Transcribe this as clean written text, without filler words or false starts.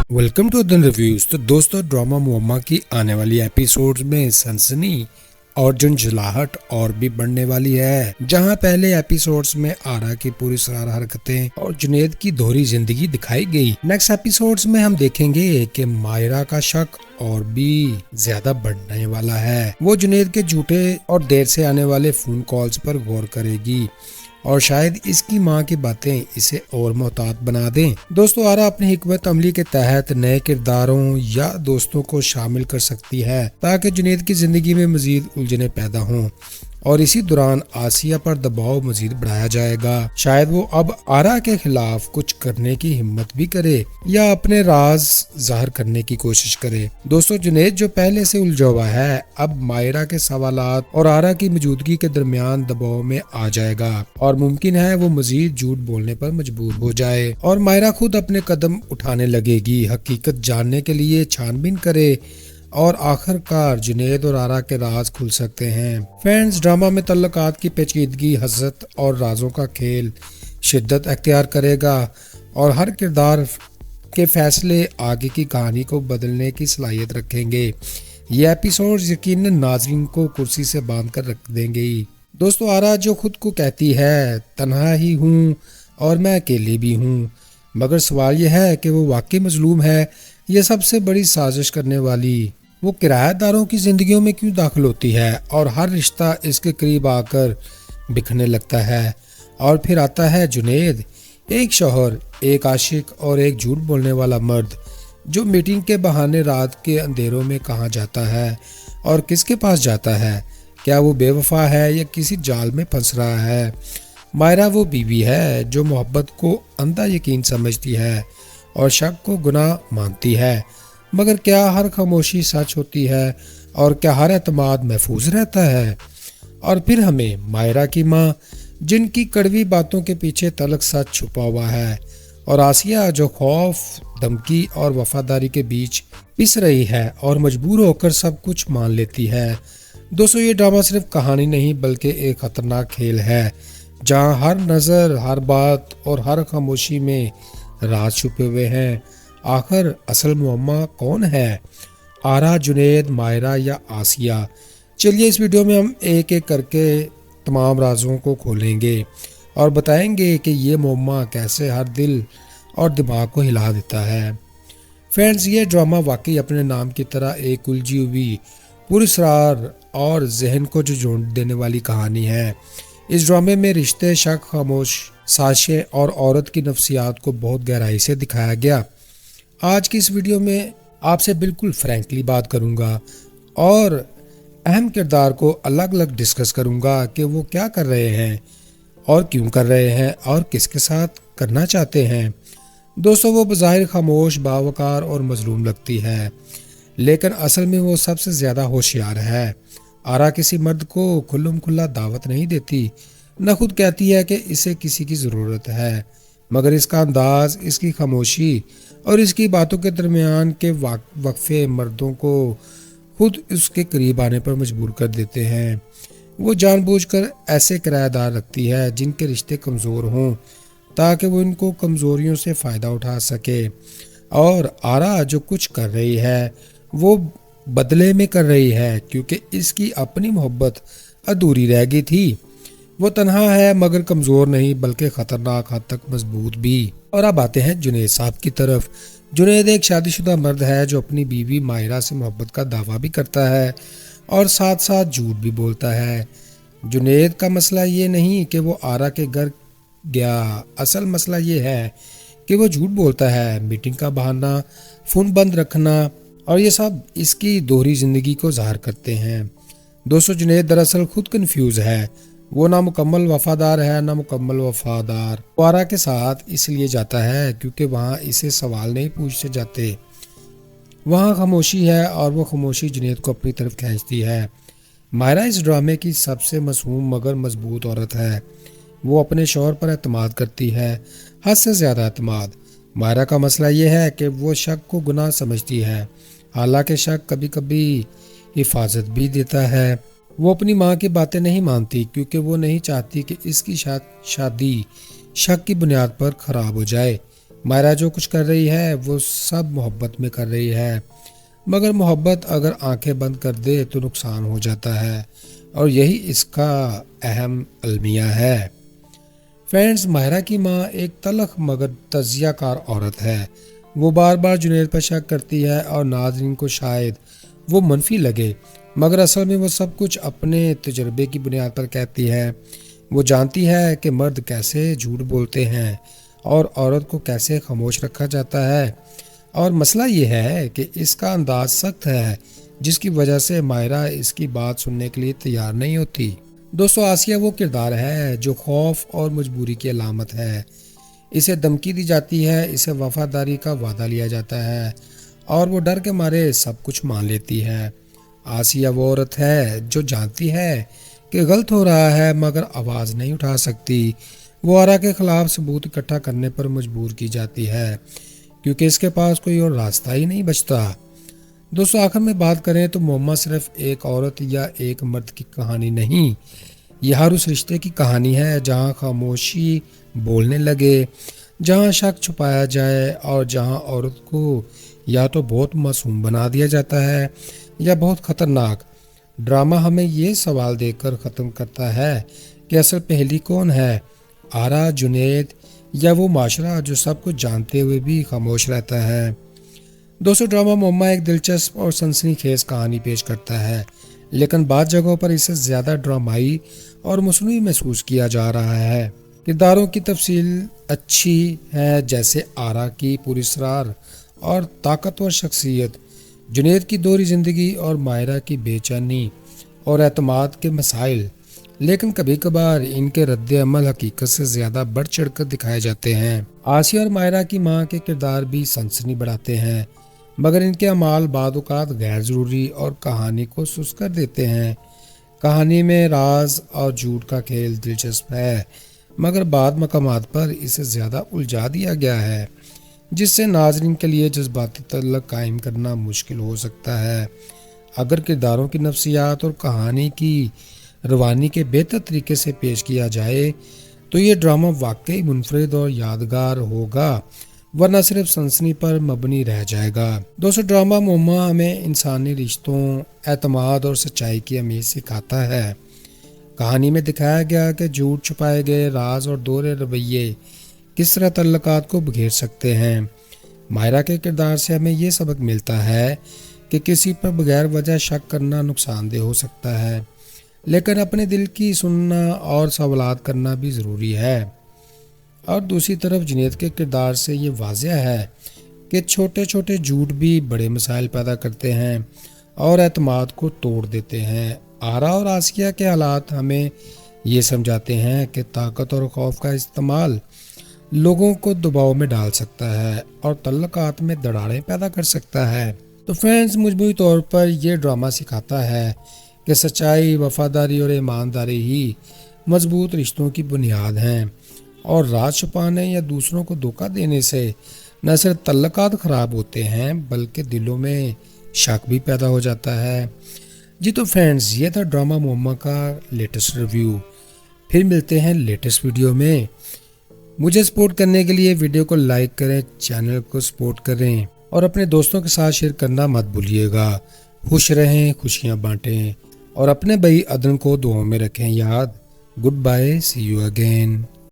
Welcome to the reviews. तो दोस्तों, drama मुअम्मा की आने वाली एपिसोड्स में सनसनी और झंझलाहट और भी बढ़ने वाली है। जहां पहले एपिसोड्स में आरा की पूरी सरार हरकतें और जुनैद की दोहरी जिंदगी दिखाई गई, नेक्स्ट एपिसोड्स में हम देखेंगे कि मायरा का शक और भी ज्यादा बढ़ने वाला है। वो जुनैद के झूठे और देर से आने वाले फोन कॉल्स पर गौर करेगी और शायद इसकी माँ की बातें इसे और मोहतात बना दें। दोस्तों, आरा अपनी हिकमत अमली के तहत नए किरदारों या दोस्तों को शामिल कर सकती है ताकि जुनैद की जिंदगी में मजीद उलझनें पैदा हों और इसी दौरान आसिया पर दबाव मजीद बढ़ाया जाएगा। शायद वो अब आरा के खिलाफ कुछ करने की हिम्मत भी करे या अपने राज जाहिर करने की कोशिश करे। दोस्तों, जुनैद जो पहले से उलझा हुआ है, अब मायरा के सवालात और आरा की मौजूदगी के दरमियान दबाव में आ जाएगा और मुमकिन है वो मजीद झूठ बोलने पर मजबूर हो जाए और मायरा खुद अपने कदम उठाने लगेगी, हकीकत जानने के लिए छानबीन करे और आखिरकार जुनैद और आरा के राज खुल सकते हैं। फ्रेंड्स, ड्रामा में तल्लुकात की पेचीदगी, हसरत और राजों का खेल शिद्दत अख्तियार करेगा और हर किरदार के फैसले आगे की कहानी को बदलने की सलाहियत रखेंगे। ये एपिसोड यकीनन नाज़रीन को कुर्सी से बांध कर रख देंगे ही। दोस्तों, आरा जो खुद को कहती है तन्हा ही हूँ और मैं अकेली भी हूँ, मगर सवाल यह है कि वो वाकई मजलूम है ये सबसे बड़ी साजिश करने वाली। वो किराएदारों की जिंदगियों में क्यों दाखिल होती है और हर रिश्ता इसके करीब आकर बिखरने लगता है। और फिर आता है जुनैद, एक शौहर, एक आशिक और एक झूठ बोलने वाला मर्द जो मीटिंग के बहाने रात के अंधेरों में कहाँ जाता है और किसके पास जाता है। क्या वो बेवफा है या किसी जाल में फंस रहा है। मायरा वो बीवी है जो मोहब्बत को अंधा यकीन समझती है और शक को गुनाह मानती है, मगर क्या हर खामोशी सच होती है और क्या हर एतमाद महफूज रहता है। और फिर हमें मायरा की माँ जिनकी कड़वी बातों के पीछे तलख सच छुपा हुआ है और आसिया जो खौफ, धमकी और वफादारी के बीच पिस रही है और मजबूर होकर सब कुछ मान लेती है। दोस्तों, ये ड्रामा सिर्फ कहानी नहीं बल्कि एक खतरनाक खेल है जहाँ हर नज़र, हर बात और हर खामोशी में राज छुपे हुए हैं। आखिर असल मुअम्मा कौन है, आरा, जुनैद, मायरा या आसिया? चलिए इस वीडियो में हम एक एक करके तमाम राजों को खोलेंगे और बताएंगे कि ये मुअम्मा कैसे हर दिल और दिमाग को हिला देता है। फ्रेंड्स, ये ड्रामा वाकई अपने नाम की तरह एक उलझी हुई, पुरस्रार और जहन को जो जोड़ देने वाली कहानी है। इस ड्रामे में रिश्ते, शक, खामोश साजिशें और औरत की नफ्सियात को बहुत गहराई से दिखाया गया। आज की इस वीडियो में आपसे बिल्कुल फ्रैंकली बात करूंगा और अहम किरदार को अलग अलग डिस्कस करूंगा कि वो क्या कर रहे हैं और क्यों कर रहे हैं और किसके साथ करना चाहते हैं। दोस्तों, वो बज़ाहिर खामोश, बावकार और मजलूम लगती है, लेकिन असल में वो सबसे ज़्यादा होशियार है। आरा किसी मर्द को खुल्लम खुल्ला दावत नहीं देती, न खुद कहती है कि इसे किसी की ज़रूरत है, मगर इसका अंदाज, इसकी खामोशी और इसकी बातों के दरमियान के वक्फे मर्दों को खुद उसके करीब आने पर मजबूर कर देते हैं। वो जानबूझकर ऐसे किराएदार रखती है जिनके रिश्ते कमज़ोर हों ताकि वो इनको कमज़ोरियों से फ़ायदा उठा सके। और आरा जो कुछ कर रही है वो बदले में कर रही है क्योंकि इसकी अपनी मोहब्बत अधूरी रह गई थी। वो तन्हा है मगर कमज़ोर नहीं बल्कि ख़तरनाक हद तक मजबूत भी। और अब आते हैं जुनैद साहब की तरफ। जुनैद एक शादीशुदा मर्द है जो अपनी बीवी मायरा से मोहब्बत का दावा भी करता है और साथ साथ झूठ भी बोलता है। जुनैद का मसला ये नहीं कि वो आरा के घर गया, असल मसला ये है कि वो झूठ बोलता है। मीटिंग का बहाना, फ़ोन बंद रखना और ये सब इसकी दोहरी ज़िंदगी को ज़ाहिर करते हैं। दोस्तों, जुनैद दरअसल खुद कन्फ्यूज़ है। वो ना मुकम्मल वफादार है ना मुकम्मल वफादार। वो आरा के साथ इसलिए जाता है क्योंकि वहाँ इसे सवाल नहीं पूछे जाते, वहाँ खामोशी है और वो खामोशी जुनैद को अपनी तरफ खींचती है। मायरा इस ड्रामे की सबसे मासूम मगर मजबूत औरत है। वो अपने शौहर पर एतमाद करती है, हद से ज़्यादा एतमाद। मायरा का मसला ये है कि वो शक को गुनाह समझती है, हालांकि शक कभी कभी हिफाजत भी देता है। वो अपनी माँ की बातें नहीं मानती क्योंकि वो नहीं चाहती कि इसकी शादी शक की बुनियाद पर ख़राब हो जाए। مائرہ جو کچھ کر رہی ہے وہ سب محبت میں کر رہی ہے، مگر محبت اگر آنکھیں بند کر دے تو نقصان ہو جاتا ہے، اور یہی اس کا اہم المیہ ہے۔ فرینڈز، مائرہ کی ماں ایک تلخ مگر تجزیہ کار عورت ہے۔ وہ بار بار جنید پر شک کرتی ہے اور ناظرین کو شاید وہ منفی لگے، مگر اصل میں وہ سب کچھ اپنے تجربے کی بنیاد پر کہتی ہے۔ وہ جانتی ہے کہ مرد کیسے جھوٹ بولتے ہیں اور عورت کو کیسے خاموش رکھا جاتا ہے، اور مسئلہ یہ ہے کہ اس کا انداز سخت ہے، جس کی وجہ سے مائرہ اس کی بات سننے کے لیے تیار نہیں ہوتی۔ دوستو، آسیہ وہ کردار ہے جو خوف اور مجبوری کی علامت ہے۔ اسے دھمکی دی جاتی ہے، اسے وفاداری کا وعدہ لیا جاتا ہے، اور وہ ڈر کے مارے سب کچھ مان لیتی ہے۔ آسیہ وہ عورت ہے جو جانتی ہے کہ غلط ہو رہا ہے مگر آواز نہیں اٹھا سکتی۔ وہ آرا کے خلاف ثبوت اکٹھا کرنے پر مجبور کی جاتی ہے، کیونکہ اس کے پاس کوئی اور راستہ ہی نہیں بچتا۔ دوستو، آخر میں بات کریں تو معمہ صرف ایک عورت یا ایک مرد کی کہانی نہیں، یہ ہر اس رشتے کی کہانی ہے جہاں خاموشی بولنے لگے، جہاں شک چھپایا جائے، اور جہاں عورت کو یا تو بہت معصوم بنا دیا جاتا ہے یا بہت خطرناک۔ ڈرامہ ہمیں یہ سوال دے کر ختم کرتا ہے کہ اصل پہلی کون ہے، آرا، جنید، یا وہ معاشرہ جو سب کچھ جانتے ہوئے بھی خاموش رہتا ہے۔ دوستو، ڈرامہ معمہ ایک دلچسپ اور سنسنی خیز کہانی پیش کرتا ہے، لیکن بعض جگہوں پر اسے زیادہ ڈرامائی اور مصنوعی محسوس کیا جا رہا ہے۔ کرداروں کی تفصیل اچھی ہے، جیسے آرا کی پراسرار اور طاقتور شخصیت، جنید کی دوہری زندگی اور مائرہ کی بے چینی اور اعتماد کے مسائل، لیکن کبھی کبھار ان کے رد عمل حقیقت سے زیادہ بڑھ چڑھ کر دکھائے جاتے ہیں۔ آسیہ اور مائرہ کی ماں کے کردار بھی سنسنی بڑھاتے ہیں، مگر ان کے اعمال بعض اوقات غیر ضروری اور کہانی کو سست کر دیتے ہیں۔ کہانی میں راز اور جھوٹ کا کھیل دلچسپ ہے، مگر بعض مقامات پر اسے زیادہ الجھا دیا گیا ہے، جس سے ناظرین کے لیے جذباتی تعلق قائم کرنا مشکل ہو سکتا ہے۔ اگر کرداروں کی نفسیات اور کہانی کی روانی کے بہتر طریقے سے پیش کیا جائے تو یہ ڈرامہ واقعی منفرد اور یادگار ہوگا، ورنہ صرف سنسنی پر مبنی رہ جائے گا۔ دوستو، ڈرامہ معمہ ہمیں انسانی رشتوں، اعتماد اور سچائی کی اہمیت سکھاتا ہے۔ کہانی میں دکھایا گیا کہ جھوٹ چھپائے گئے راز اور دوہرے رویے کس طرح تعلقات کو بکھیر سکتے ہیں۔ مائرہ کے کردار سے ہمیں یہ سبق ملتا ہے کہ کسی پر بغیر وجہ شک کرنا نقصان دہ ہو سکتا ہے، لیکن اپنے دل کی سننا اور سوالات کرنا بھی ضروری ہے۔ اور دوسری طرف جنید کے کردار سے یہ واضح ہے کہ چھوٹے چھوٹے جھوٹ بھی بڑے مسائل پیدا کرتے ہیں اور اعتماد کو توڑ دیتے ہیں۔ آرا اور آسیہ کے حالات ہمیں یہ سمجھاتے ہیں کہ طاقت اور خوف کا استعمال لوگوں کو دباؤ میں ڈال سکتا ہے اور تعلقات میں دراڑیں پیدا کر سکتا ہے۔ تو فرینڈز، مجموعی طور پر یہ ڈرامہ سکھاتا ہے کہ سچائی، وفاداری اور ایمانداری ہی مضبوط رشتوں کی بنیاد ہیں، اور راز چھپانے یا دوسروں کو دھوکہ دینے سے نہ صرف تعلقات خراب ہوتے ہیں بلکہ دلوں میں شک بھی پیدا ہو جاتا ہے۔ جی تو فرینڈز، یہ تھا ڈرامہ معمہ کا لیٹسٹ ریویو۔ پھر ملتے ہیں لیٹسٹ ویڈیو میں۔ مجھے سپورٹ کرنے کے لیے ویڈیو کو لائک کریں، چینل کو سپورٹ کریں، اور اپنے دوستوں کے ساتھ شیئر کرنا مت بھولیے گا۔ خوش رہیں، خوشیاں بانٹیں، اور اپنے بھائی عدن کو دعاؤں میں رکھیں یاد۔ Good bye, see you again.